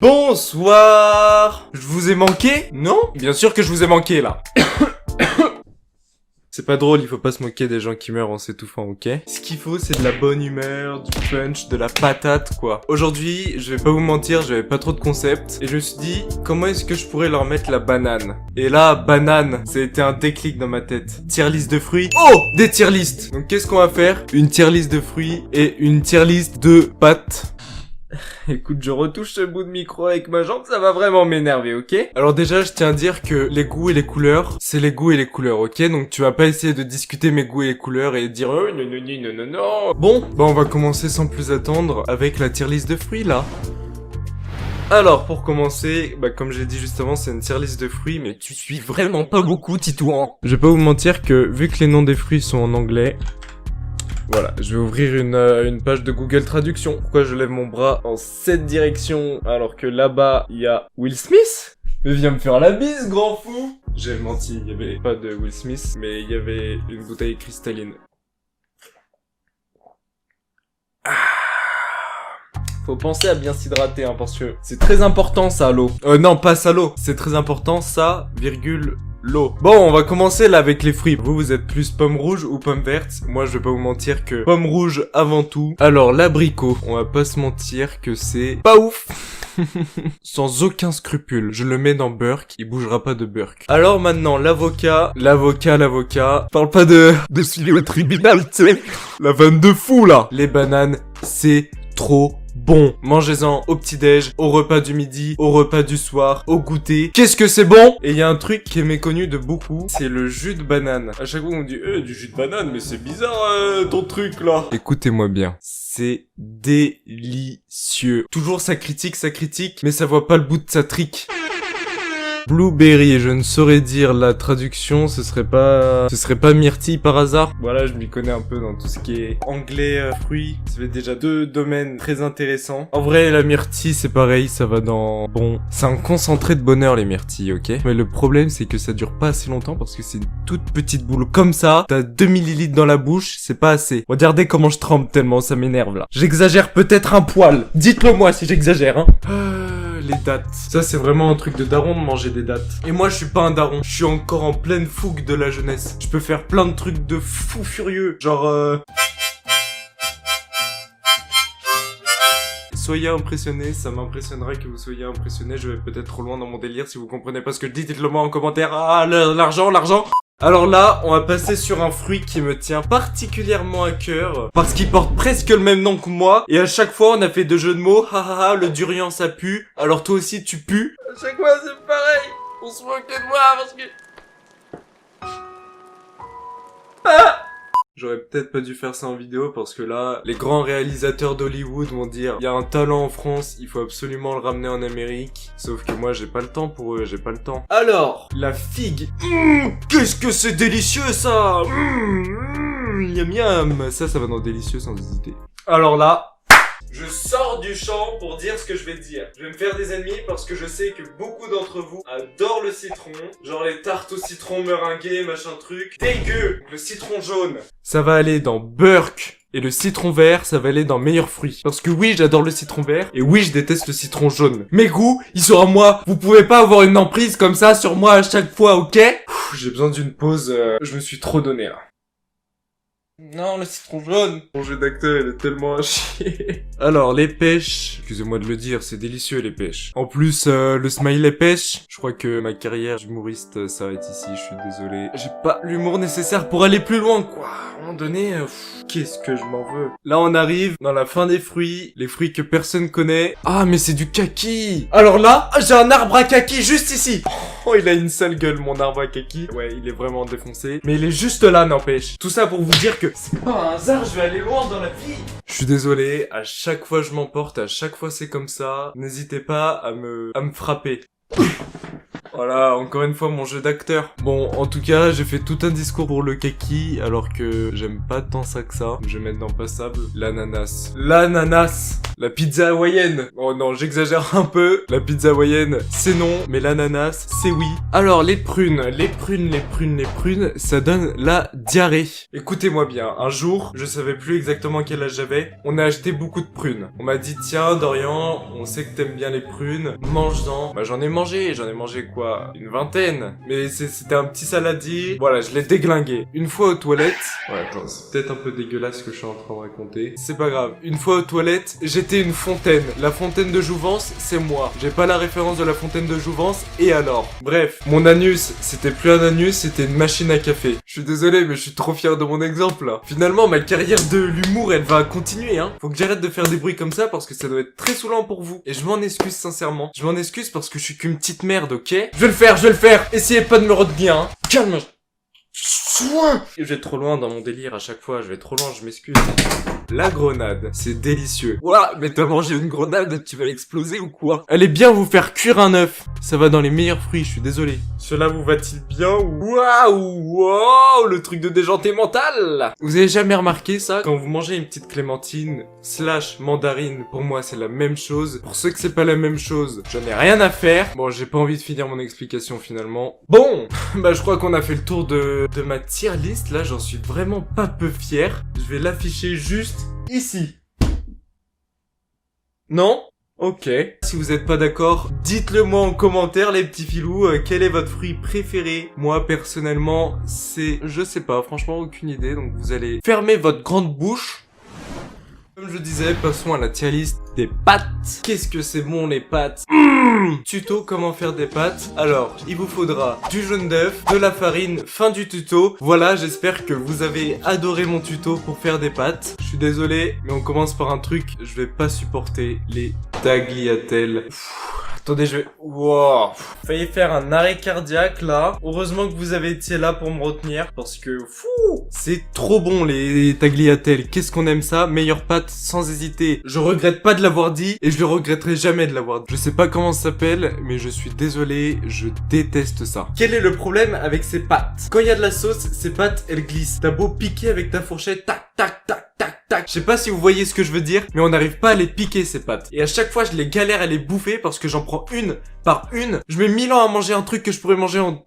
Bonsoir. Je vous ai manqué? Non? Bien sûr que je vous ai manqué, là. C'est pas drôle, il faut pas se moquer des gens qui meurent en s'étouffant, ok? Ce qu'il faut, c'est de la bonne humeur, du punch, de la patate, quoi. Aujourd'hui, je vais pas vous mentir, j'avais pas trop de concepts. Et je me suis dit, comment est-ce que je pourrais leur mettre la banane? Et là, banane, ça a été un déclic dans ma tête. Tier list de fruits. Oh! Des tier list! Donc qu'est-ce qu'on va faire? Une tier list de fruits et une tier list de pâtes. Écoute, je retouche ce bout de micro avec ma jambe, ça va vraiment m'énerver, ok? Alors déjà, je tiens à dire que les goûts et les couleurs, c'est les goûts et les couleurs, ok? Donc tu vas pas essayer de discuter mes goûts et les couleurs et dire oh, non, non, non, non, non. Bon, bah on va commencer sans plus attendre avec la tier list de fruits, là. Alors, pour commencer, bah comme j'ai dit juste avant, c'est une tier list de fruits, mais tu suis vraiment pas beaucoup, Titouan. Je vais pas vous mentir que, vu que les noms des fruits sont en anglais... Voilà, je vais ouvrir une page de Google Traduction. Pourquoi je lève mon bras en cette direction alors que là-bas, il y a Will Smith? Mais viens me faire la bise, grand fou! J'ai menti, il y avait pas de Will Smith, mais il y avait une bouteille cristalline. Faut penser à bien s'hydrater, hein, parce que c'est très important, ça, l'eau. Non, pas ça, l'eau. C'est très important, ça, virgule... l'eau. Bon, on va commencer là avec les fruits. Vous êtes plus pomme rouge ou pomme verte? Moi, je vais pas vous mentir que pomme rouge avant tout. Alors, l'abricot, on va pas se mentir que c'est pas ouf. Sans aucun scrupule. Je le mets dans Burke, il bougera pas de Burke. Alors maintenant, l'avocat. Parle pas de suivi au tribunal, tu sais. La vanne de fou, là. Les bananes, c'est trop bon. Mangez-en au petit-déj, au repas du midi, au repas du soir, au goûter. Qu'est-ce que c'est bon? Et il y a un truc qui est méconnu de beaucoup, c'est le jus de banane. À chaque fois on me dit du jus de banane, mais c'est bizarre ton truc là. Écoutez-moi bien, c'est délicieux. Toujours ça critique, mais ça voit pas le bout de sa trique. Blueberry, je ne saurais dire la traduction, ce serait pas myrtille par hasard. Voilà, je m'y connais un peu dans tout ce qui est anglais, fruits. Ça fait déjà deux domaines très intéressants. En vrai, la myrtille, c'est pareil, ça va dans... Bon, c'est un concentré de bonheur, les myrtilles, ok? Mais le problème, c'est que ça dure pas assez longtemps parce que c'est une toute petite boule comme ça. T'as 2 millilitres dans la bouche, c'est pas assez. Regardez comment je tremble tellement, ça m'énerve, là. J'exagère peut-être un poil. Dites-le moi si j'exagère, hein. Les dattes. Ça, c'est vraiment un truc de daron de manger des dattes. Et moi, je suis pas un daron. Je suis encore en pleine fougue de la jeunesse. Je peux faire plein de trucs de fou furieux. Genre, soyez impressionnés, ça m'impressionnerait que vous soyez impressionnés. Je vais peut-être trop loin dans mon délire. Si vous comprenez pas ce que je dis, dites-le moi en commentaire. Ah, l'argent. Alors là, on va passer sur un fruit qui me tient particulièrement à cœur, parce qu'il porte presque le même nom que moi, et à chaque fois on a fait deux jeux de mots, le durian ça pue, alors toi aussi tu pues. À chaque fois c'est pareil, on se moque de moi parce que... J'aurais peut-être pas dû faire ça en vidéo parce que là, les grands réalisateurs d'Hollywood vont dire il y a un talent en France, il faut absolument le ramener en Amérique. Sauf que moi, j'ai pas le temps pour eux, j'ai pas le temps. Alors, la figue. Qu'est-ce que c'est délicieux ça. Miam miam. Ça va dans délicieux sans hésiter. Alors là... Je sors du champ pour dire ce que je vais dire. Je vais me faire des ennemis parce que je sais que beaucoup d'entre vous adorent le citron. Genre les tartes au citron meringuées, machin truc. Dégueu. Le citron jaune, ça va aller dans Burke. Et le citron vert, ça va aller dans meilleurs fruits. Parce que oui, j'adore le citron vert. Et oui, je déteste le citron jaune. Mes goûts, ils sont à moi. Vous pouvez pas avoir une emprise comme ça sur moi à chaque fois, ok? J'ai besoin d'une pause. Je me suis trop donné là. Non, le citron jaune. Mon jeu d'acteur, il est tellement à chier. Alors, les pêches. Excusez-moi de le dire, c'est délicieux, les pêches. En plus, le smiley pêche. Je crois que ma carrière d'humoriste s'arrête ici, je suis désolé. J'ai pas l'humour nécessaire pour aller plus loin, quoi. À un moment donné, qu'est-ce que je m'en veux. Là, on arrive dans la fin des fruits. Les fruits que personne connaît. Ah, mais c'est du kaki. Alors là, j'ai un arbre à kaki juste ici. Oh, il a une sale gueule, mon arbre à kaki. Ouais, il est vraiment défoncé. Mais il est juste là, n'empêche. Tout ça pour vous dire que c'est pas un hasard, je vais aller loin dans la vie. Je suis désolé, à chaque fois je m'emporte, à chaque fois c'est comme ça. N'hésitez pas à me frapper. Voilà, encore une fois mon jeu d'acteur. Bon, en tout cas, j'ai fait tout un discours pour le kaki, alors que j'aime pas tant ça que ça. Je vais mettre dans passable l'ananas. L'ananas. La pizza hawaïenne. Oh non, j'exagère un peu. La pizza hawaïenne, c'est non, mais l'ananas, c'est oui. Alors, les prunes, ça donne la diarrhée. Écoutez-moi bien, un jour, je savais plus exactement quel âge j'avais, on a acheté beaucoup de prunes. On m'a dit, tiens, Dorian, on sait que t'aimes bien les prunes, mange-en. Bah, j'en ai mangé quoi, une vingtaine. Mais c'était un petit saladier. Voilà, je l'ai déglingué. Une fois aux toilettes, ouais, attends, c'est peut-être un peu dégueulasse ce que je suis en train de raconter. C'est pas grave. Une fois aux toilettes, j'étais une fontaine. La fontaine de Jouvence, c'est moi. J'ai pas la référence de la fontaine de Jouvence, et alors? Bref, mon anus, c'était plus un anus, c'était une machine à café. Je suis désolé, mais je suis trop fier de mon exemple, là. Finalement, ma carrière de l'humour, elle va continuer, hein. Faut que j'arrête de faire des bruits comme ça, parce que ça doit être très saoulant pour vous. Et je m'en excuse sincèrement. Je m'en excuse parce que je suis qu'une petite merde, ok? Je vais le faire. Essayez pas de me retenir, hein. Calme. Soin. Je vais trop loin dans mon délire à chaque fois, je vais trop loin, je m'excuse. La grenade, c'est délicieux. Ouah, mais t'as mangé une grenade, tu vas l'exploser ou quoi? Allez bien vous faire cuire un œuf. Ça va dans les meilleurs fruits, je suis désolé. Cela vous va-t-il bien ou... Waouh, le truc de déjanté mental. Vous avez jamais remarqué ça? Quand vous mangez une petite clémentine / mandarine, pour moi c'est la même chose. Pour ceux que c'est pas la même chose, j'en ai rien à faire. Bon, j'ai pas envie de finir mon explication finalement. Bon, bah je crois qu'on a fait le tour de ma tier list. Là, j'en suis vraiment pas peu fier. Je vais l'afficher juste ici. Non? Ok. Si vous êtes pas d'accord, dites-le moi en commentaire les petits filous, quel est votre fruit préféré? Moi personnellement, c'est... je sais pas, franchement aucune idée, donc vous allez fermer votre grande bouche. Comme je disais, passons à la tier list des pâtes. Qu'est-ce que c'est bon les pâtes? Tuto comment faire des pâtes. Alors, il vous faudra du jaune d'œuf, de la farine, fin du tuto. Voilà, j'espère que vous avez adoré mon tuto pour faire des pâtes. Je suis désolé, mais on commence par un truc, je vais pas supporter les tagliatelles. Attendez, je vais... Wow. Failli faire un arrêt cardiaque, là. Heureusement que vous avez été là pour me retenir, parce que... Fou. C'est trop bon, les tagliatelles. Qu'est-ce qu'on aime ça? Meilleure pâte, sans hésiter. Je regrette pas de l'avoir dit, et je le regretterai jamais de l'avoir dit. Je sais pas comment ça s'appelle, mais je suis désolé, je déteste ça. Quel est le problème avec ces pâtes? Quand il y a de la sauce, ces pâtes, elles glissent. T'as beau piquer avec ta fourchette, tac, tac, tac, tac, tac. Je sais pas si vous voyez ce que je veux dire, mais on n'arrive pas à les piquer, ces pâtes. Et à chaque fois, je les galère à les bouffer parce que j'en prends une par une. Je mets 1000 ans à manger un truc que je pourrais manger en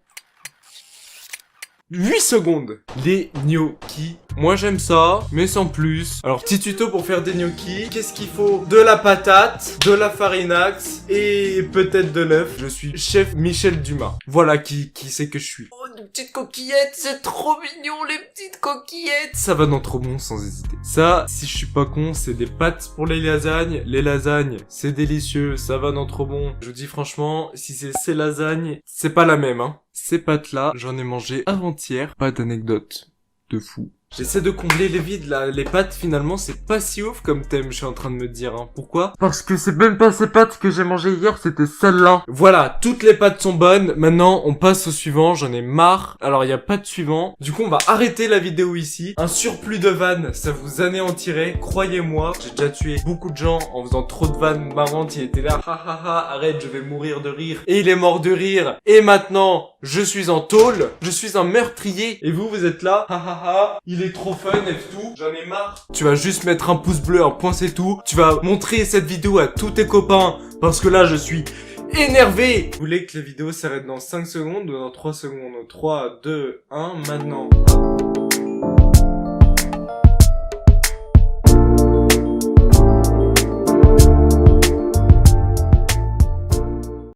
8 secondes. Les gnocchis. Moi j'aime ça, mais sans plus. Alors petit tuto pour faire des gnocchis. Qu'est-ce qu'il faut? De la patate, de la farinax et peut-être de l'œuf. Je suis chef Michel Dumas. Voilà qui c'est que je suis. Oh, une petite coquillette, c'est trop mignon les petites coquillettes. Ça va dans trop bon sans hésiter. Ça, si je suis pas con, c'est des pâtes pour les lasagnes. Les lasagnes, c'est délicieux, ça va dans trop bon. Je vous dis franchement, si c'est ces lasagnes, c'est pas la même, hein. Ces pâtes-là, j'en ai mangé avant-hier. Pas d'anecdote de fou. J'essaie de combler les vides là, les pâtes finalement c'est pas si ouf comme thème, je suis en train de me dire, hein. Pourquoi? Parce que c'est même pas ces pâtes que j'ai mangé hier, c'était celle-là. Voilà, toutes les pâtes sont bonnes, maintenant on passe au suivant, j'en ai marre. Alors il y a pas de suivant, du coup on va arrêter la vidéo ici. Un surplus de vannes, ça vous anéantirait, croyez-moi. J'ai déjà tué beaucoup de gens en faisant trop de vannes marrantes, il était là, ha ha ha, arrête je vais mourir de rire. Et il est mort de rire, et maintenant je suis en tôle, je suis un meurtrier. Et vous êtes là, ha ha ha, il est trop fun et tout, j'en ai marre. Tu vas juste mettre un pouce bleu, un point c'est tout. Tu vas montrer cette vidéo à tous tes copains, parce que là je suis énervé. Vous voulez que la vidéo s'arrête dans 5 secondes ou dans 3 secondes? 3, 2, 1, maintenant.